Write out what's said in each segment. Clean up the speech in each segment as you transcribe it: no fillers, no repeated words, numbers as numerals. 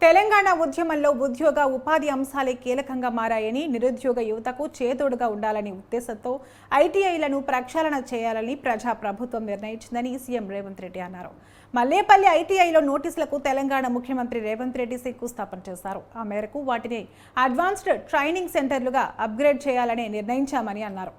తెలంగాణ ఉద్యమంలో ఉద్యోగ ఉపాధి అంశాలే కీలకంగా మారాయని, నిరుద్యోగ యువతకు చేదోడుగా ఉండాలని ఉద్దేశంతో ఐటీఐలను ప్రక్షాళన చేయాలని ప్రభుత్వం నిర్ణయించిందని సీఎం రేవంత్ రెడ్డి అన్నారు. మల్లేపల్లి ఐటీఐలో నోటీసులకు తెలంగాణ ముఖ్యమంత్రి రేవంత్ రెడ్డి శంకుస్థాపన చేశారు. ఆ మేరకు వాటిని అడ్వాన్స్డ్ ట్రైనింగ్ సెంటర్లుగా అప్గ్రేడ్ చేయాలని నిర్ణయించామని అన్నారు.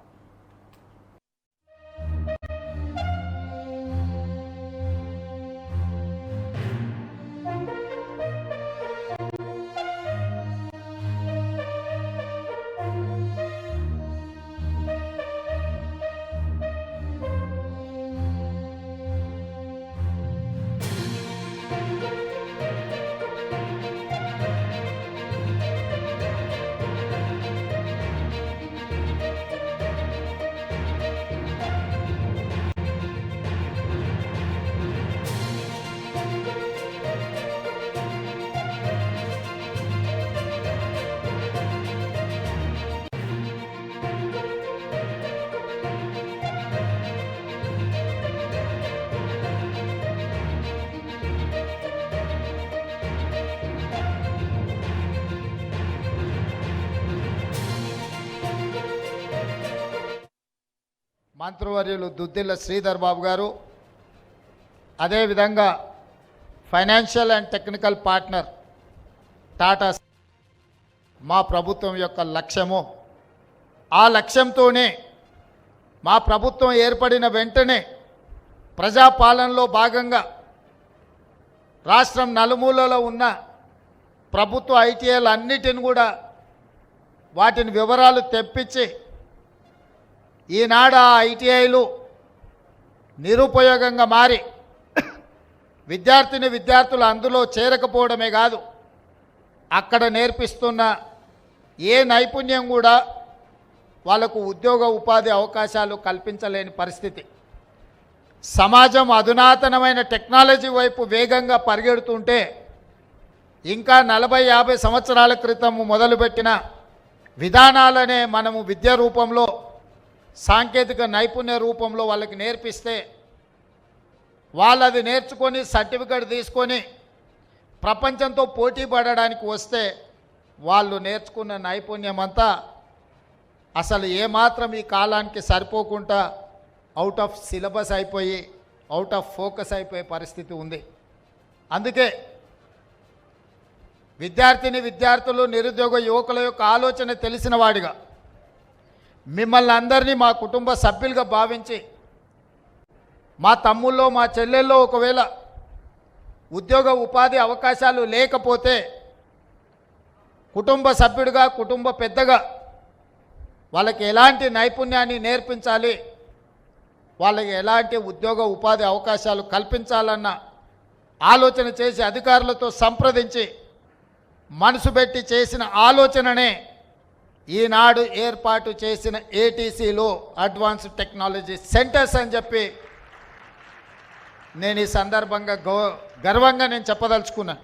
మంత్రివర్యులు దుద్దిల్ల శ్రీధర్ బాబు గారు, అదేవిధంగా financial and technical partner Tata మా ప్రభుత్వం యొక్క లక్ష్యము. ఆ లక్ష్యంతోనే మా ప్రభుత్వం ఏర్పడిన వెంటనే ప్రజాపాలనలో భాగంగా రాష్ట్రం నలుమూలలో ఉన్న ప్రభుత్వ ఐటీఐలు అన్నిటిని కూడా వాటిని వివరాలు తెప్పించి ఈనాడు ఆ ఐటీఐలు నిరుపయోగంగా మారి విద్యార్థులు అందులో చేరకపోవడమే కాదు, అక్కడ నేర్పిస్తున్న ఏ నైపుణ్యం కూడా వాళ్ళకు ఉద్యోగ ఉపాధి అవకాశాలు కల్పించలేని పరిస్థితి. సమాజం అధునాతనమైన టెక్నాలజీ వైపు వేగంగా పరిగెడుతుంటే ఇంకా 40-50 సంవత్సరాల క్రితం మొదలుపెట్టిన విధానాలనే మనము విద్య రూపంలో, సాంకేతిక నైపుణ్య రూపంలో వాళ్ళకి నేర్పిస్తే వాళ్ళు అది నేర్చుకొని సర్టిఫికెట్ తీసుకొని ప్రపంచంతో పోటీ పడడానికి వస్తే వాళ్ళు నేర్చుకున్న నైపుణ్యం అంతా అసలు ఏమాత్రం ఈ కాలానికి సరిపోకుండా అవుట్ ఆఫ్ సిలబస్ అయిపోయి, అవుట్ ఆఫ్ ఫోకస్ అయిపోయే పరిస్థితి ఉంది. అందుకే విద్యార్థులు, నిరుద్యోగ యువకుల యొక్క ఆలోచన తెలిసిన వాడిగా మిమ్మల్ని అందరినీ మా కుటుంబ సభ్యులుగా భావించి, మా తమ్ముల్లో మా చెల్లెల్లో ఒకవేళ ఉద్యోగ ఉపాధి అవకాశాలు లేకపోతే కుటుంబ సభ్యుడిగా, కుటుంబ పెద్దగా వాళ్ళకి ఎలాంటి నైపుణ్యాన్ని నేర్పించాలి, వాళ్ళకి ఎలాంటి ఉద్యోగ ఉపాధి అవకాశాలు కల్పించాలన్న ఆలోచన చేసి అధికారులతో సంప్రదించి మనసు పెట్టి చేసిన ఆలోచననే ఈనాడు ఏర్పాటు చేసిన ఏటీసీలో అడ్వాన్స్డ్ టెక్నాలజీ సెంటర్స్ అని చెప్పి నేను ఈ సందర్భంగా గర్వంగా నేను చెప్పదలుచుకున్నాను.